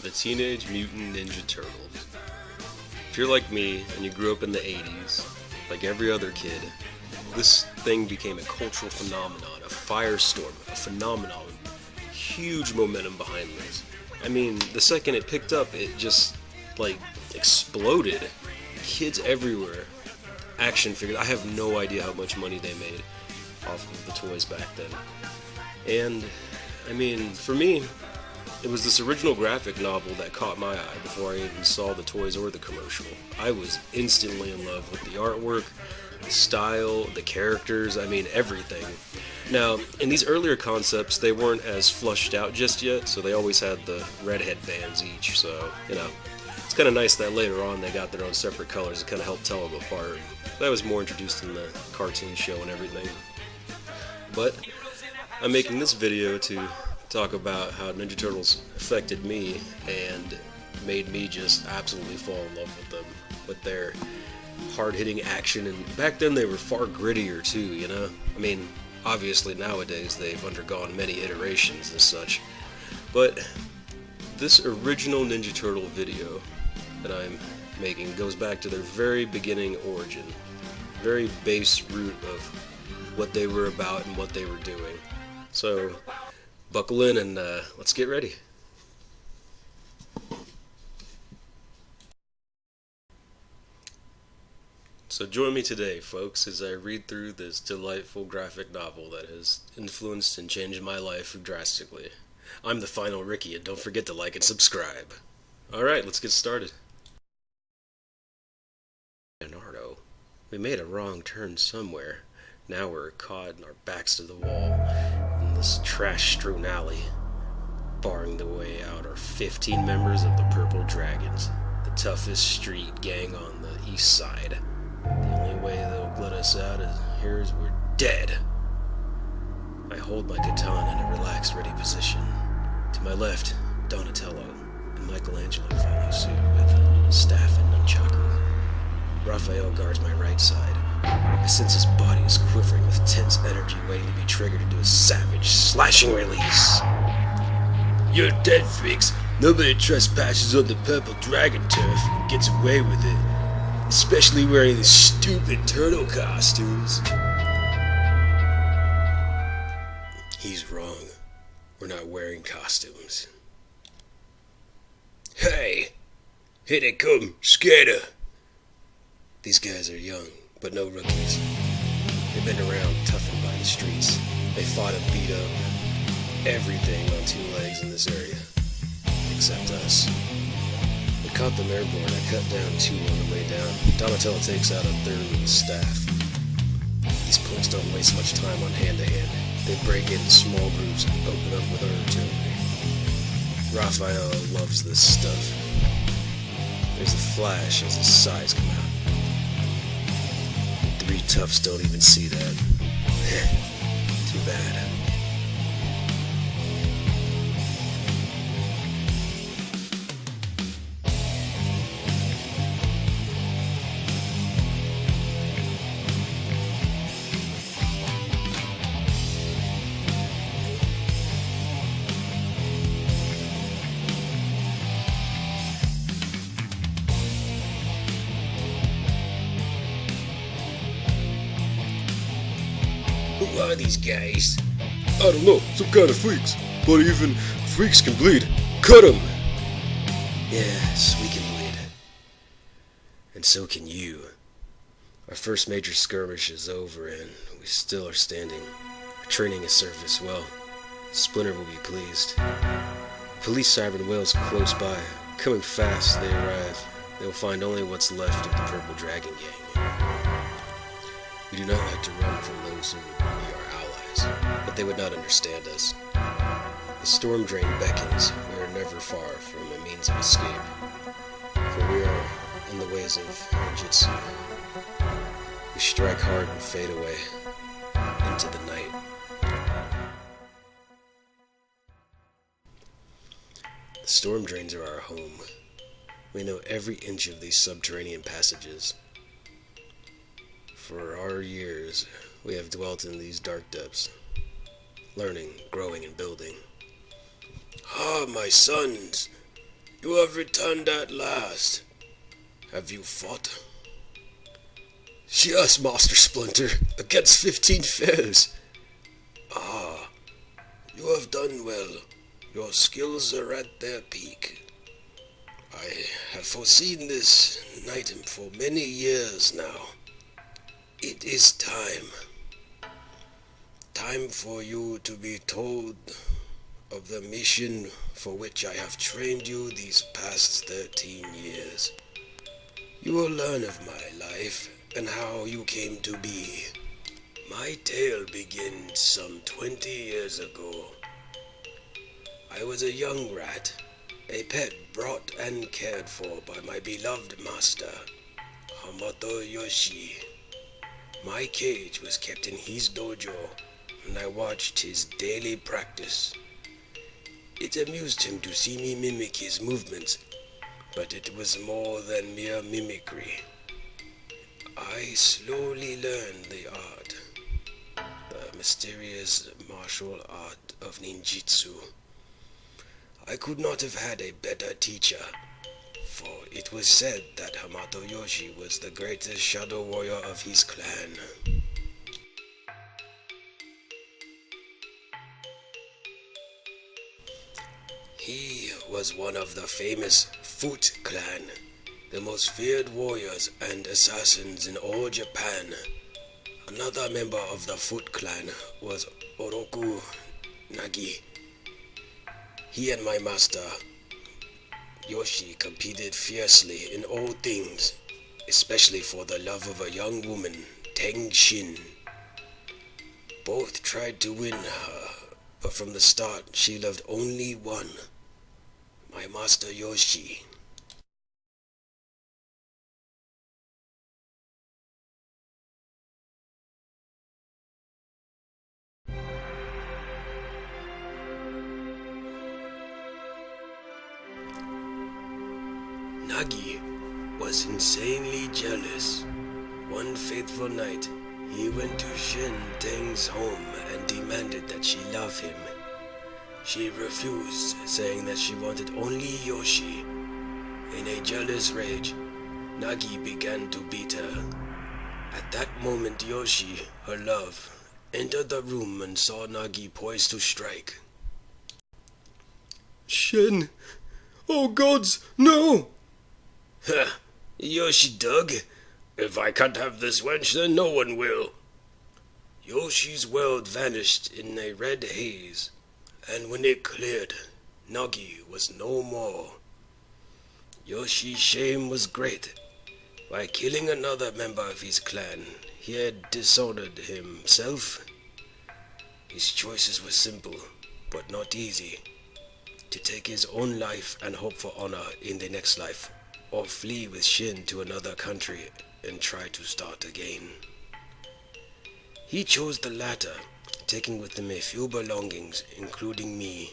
The Teenage Mutant Ninja Turtles. If you're like me and you grew up in the 80s, like every other kid, this thing became a cultural phenomenon, a firestorm, a phenomenon, huge momentum behind this. I mean, the second it picked up, it just, like, exploded. Kids everywhere. Action figures. I have no idea how much money they made off of the toys back then. And, I mean, for me, it was this original graphic novel that caught my eye before I even saw the toys or the commercial. I was instantly in love with the artwork, the style, the characters, I mean everything. Now, in these earlier concepts, they weren't as flushed out just yet, so they always had the red headbands each, so, you know, it's kind of nice that later on they got their own separate colors to kind of help tell them apart. That was more introduced in the cartoon show and everything. But I'm making this video to talk about how Ninja Turtles affected me and made me just absolutely fall in love with them, with their hard-hitting action, and back then they were far grittier too, you know? I mean, obviously nowadays they've undergone many iterations and such, but this original Ninja Turtle video that I'm making goes back to their very beginning origin, very base root of what they were about and what they were doing. So buckle in and let's get ready. So join me today, folks, as I read through this delightful graphic novel that has influenced and changed my life drastically. I'm the final Ricky, and don't forget to like and subscribe. Alright, let's get started. Leonardo, we made a wrong turn somewhere. Now we're caught and our backs to the wall in this trash-strewn alley. Barring the way out are 15 members of the Purple Dragons, the toughest street gang on the east side. The only way they'll let us out is here is we're dead. I hold my katana in a relaxed, ready position. To my left, Donatello, and Michelangelo follow suit with staff and nunchaku. Raphael guards my right side. I sense his body is quivering with tense energy waiting to be triggered into a savage, slashing release. You're dead, freaks. Nobody trespasses on the Purple Dragon turf and gets away with it. Especially wearing these stupid turtle costumes. He's wrong. We're not wearing costumes. Hey! Here they come, Skater! These guys are young, but no rookies. They've been around, toughened by the streets. They fought and beat up everything on two legs in this area. Except us. We caught them airborne. I cut down two on the way down. Donatello takes out a third with his staff. These punks don't waste much time on hand-to-hand. They break in small groups and open up with artillery. Raphael loves this stuff. There's a flash as his sides come out. Three toughs don't even see that. Too bad. Who are these guys? I don't know, some kind of freaks. But even freaks can bleed. Cut 'em! Yes, we can bleed. And so can you. Our first major skirmish is over and we still are standing. Our training has served us well. Splinter will be pleased. Police siren wails close by. Coming fast, they arrive. They will find only what's left of the Purple Dragon gang. We do not like to run from those who would be our allies, but they would not understand us. The storm drain beckons. We are never far from a means of escape, for we are in the ways of ninjutsu. We strike hard and fade away into the night. The storm drains are our home. We know every inch of these subterranean passages. For our years, we have dwelt in these dark depths, learning, growing, and building. Ah, my sons! You have returned at last. Have you fought? Yes, Master Splinter, against 15 foes. Ah, you have done well. Your skills are at their peak. I have foreseen this night for many years now. It is time. Time for you to be told of the mission for which I have trained you these past 13 years. You will learn of my life and how you came to be. My tale begins some 20 years ago. I was a young rat, a pet brought and cared for by my beloved master, Hamato Yoshi. My cage was kept in his dojo, and I watched his daily practice. It amused him to see me mimic his movements, but it was more than mere mimicry. I slowly learned the art, the mysterious martial art of ninjutsu. I could not have had a better teacher, for it was said that Hamato Yoshi was the greatest shadow warrior of his clan. He was one of the famous Foot clan, the most feared warriors and assassins in all Japan. Another member of the Foot clan was Oroku Nagi. He and my master, Yoshi, competed fiercely in all things, especially for the love of a young woman, Teng Shin. Both tried to win her, but from the start she loved only one, my master Yoshi. Nagi was insanely jealous. One fateful night, he went to Shin Teng's home and demanded that she love him. She refused, saying that she wanted only Yoshi. In a jealous rage, Nagi began to beat her. At that moment, Yoshi, her love, entered the room and saw Nagi poised to strike. Shin! Oh gods, no! Ha! Yoshi dug. If I can't have this wench, then no one will. Yoshi's world vanished in a red haze, and when it cleared, Nagi was no more. Yoshi's shame was great. By killing another member of his clan, he had dishonored himself. His choices were simple, but not easy. To take his own life and hope for honor in the next life, or flee with Shin to another country and try to start again. He chose the latter, taking with him a few belongings, including me,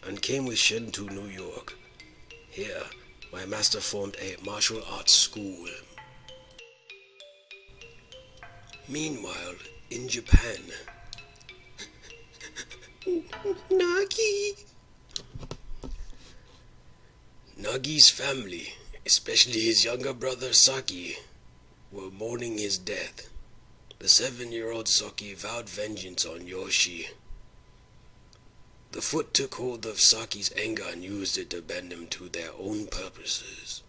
and came with Shin to New York. Here, my master formed a martial arts school. Meanwhile, in Japan... Nagi! Nagi's family, especially his younger brother Saki, were mourning his death. The 7-year-old Saki vowed vengeance on Yoshi. The Foot took hold of Saki's anger and used it to bend him to their own purposes.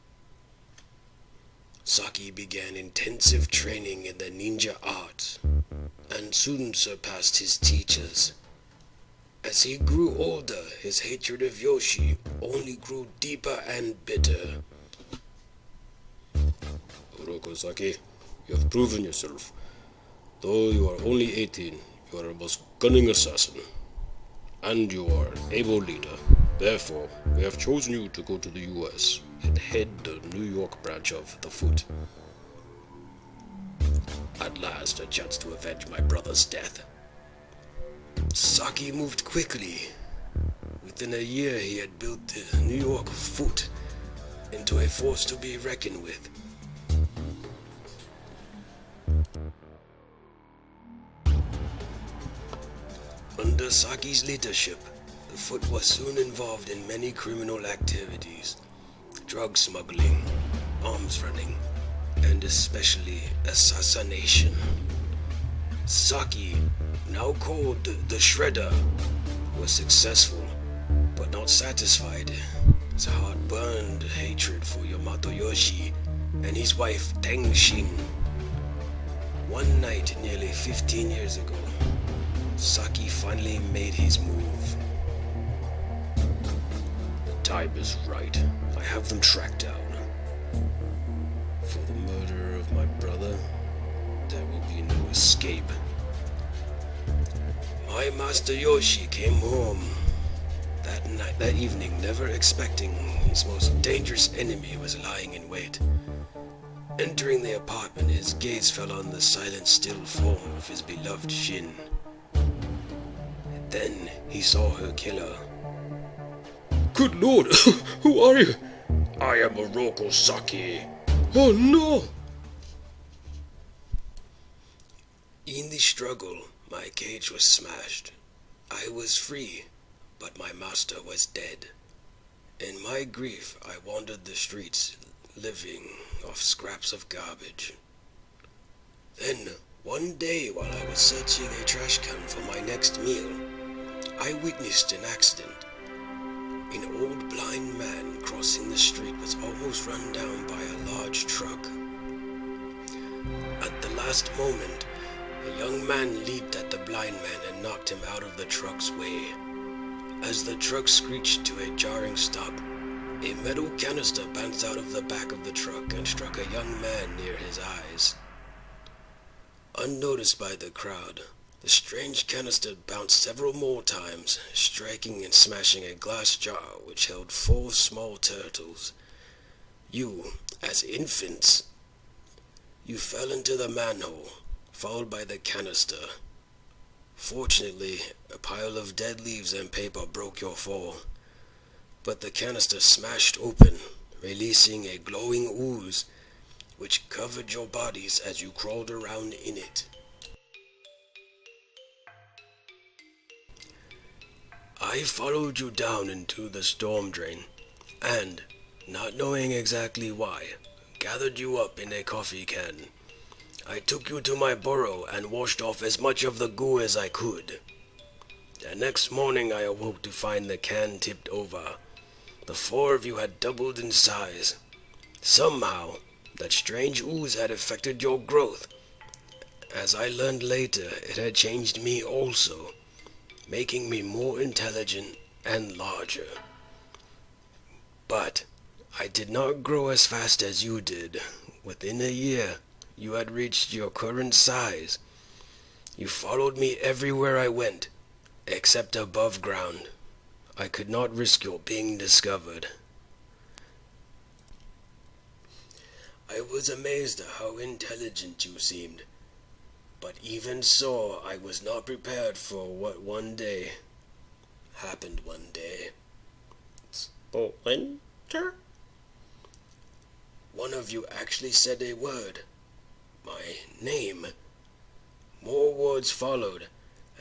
Saki began intensive training in the ninja art, and soon surpassed his teachers. As he grew older, his hatred of Yoshi only grew deeper and bitter. Oroku Saki, you have proven yourself. Though you are only 18, you are a most cunning assassin. And you are an able leader. Therefore, we have chosen you to go to the US and head the New York branch of the Foot. At last, a chance to avenge my brother's death. Saki moved quickly. Within a year, he had built the New York Foot into a force to be reckoned with. Under Saki's leadership, the Foot was soon involved in many criminal activities. drug smuggling, arms running, and especially assassination. Saki, now called the Shredder, was successful, but not satisfied. His heart burned hatred for Yamato Yoshi and his wife Teng Shin. One night nearly 15 years ago, Saki finally made his move. The time is right. I have them tracked down. For the murder of my brother, there will be no escape. My master Yoshi came home that evening, never expecting his most dangerous enemy was lying in wait. Entering the apartment, his gaze fell on the silent, still form of his beloved Shin. Then he saw her killer. Good lord, who are you? I am Oroko Saki. Oh no! In the struggle, my cage was smashed. I was free, but my master was dead. In my grief, I wandered the streets, living off scraps of garbage. Then, one day while I was searching a trash can for my next meal, I witnessed an accident. An old blind man crossing the street was almost run down by a large truck. At the last moment, a young man leaped at the blind man and knocked him out of the truck's way. As the truck screeched to a jarring stop, a metal canister bounced out of the back of the truck and struck a young man near his eyes. Unnoticed by the crowd, the strange canister bounced several more times, striking and smashing a glass jar which held 4 small turtles. You, as infants, you fell into the manhole, followed by the canister. Fortunately, a pile of dead leaves and paper broke your fall, but the canister smashed open, releasing a glowing ooze which covered your bodies as you crawled around in it. I followed you down into the storm drain, and, not knowing exactly why, gathered you up in a coffee can. I took you to my burrow and washed off as much of the goo as I could. The next morning I awoke to find the can tipped over. The 4 of you had doubled in size. Somehow, that strange ooze had affected your growth. As I learned later, it had changed me also, making me more intelligent and larger. But I did not grow as fast as you did. Within a year, you had reached your current size. You followed me everywhere I went, except above ground. I could not risk your being discovered. I was amazed at how intelligent you seemed, but even so, I was not prepared for what happened one day. Splinter? One of you actually said a word. My name. More words followed,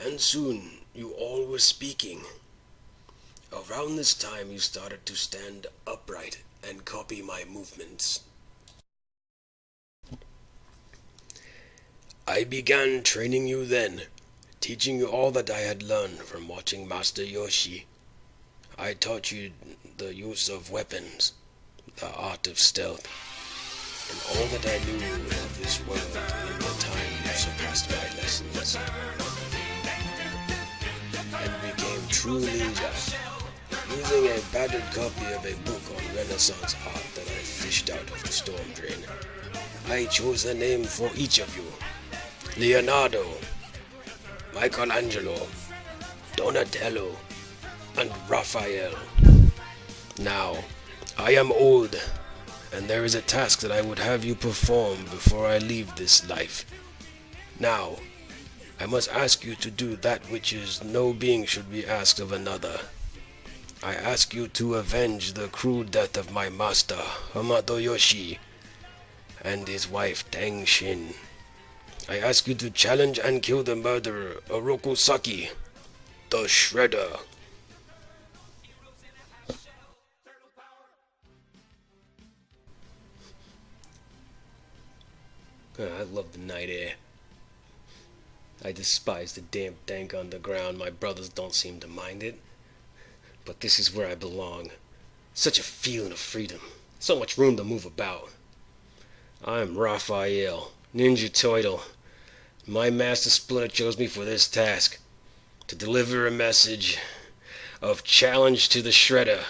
and soon you all were speaking. Around this time you started to stand upright and copy my movements. I began training you then, teaching you all that I had learned from watching Master Yoshi. I taught you the use of weapons, the art of stealth, and all that I knew of this world in the time you surpassed my lessons, and became true ninja, using a battered copy of a book on Renaissance art that I fished out of the storm drain. I chose a name for each of you: Leonardo, Michelangelo, Donatello, and Raphael. Now, I am old, and there is a task that I would have you perform before I leave this life. Now, I must ask you to do that which is no being should be asked of another. I ask you to avenge the cruel death of my master, Hamato Yoshi, and his wife, Teng Shin. I ask you to challenge and kill the murderer, Oroko Saki, the Shredder. I love the night air. I despise the damp dank underground. My brothers don't seem to mind it. But this is where I belong. Such a feeling of freedom. So much room to move about. I'm Raphael, Ninja Turtle. My master Splinter chose me for this task. To deliver a message of challenge to the Shredder.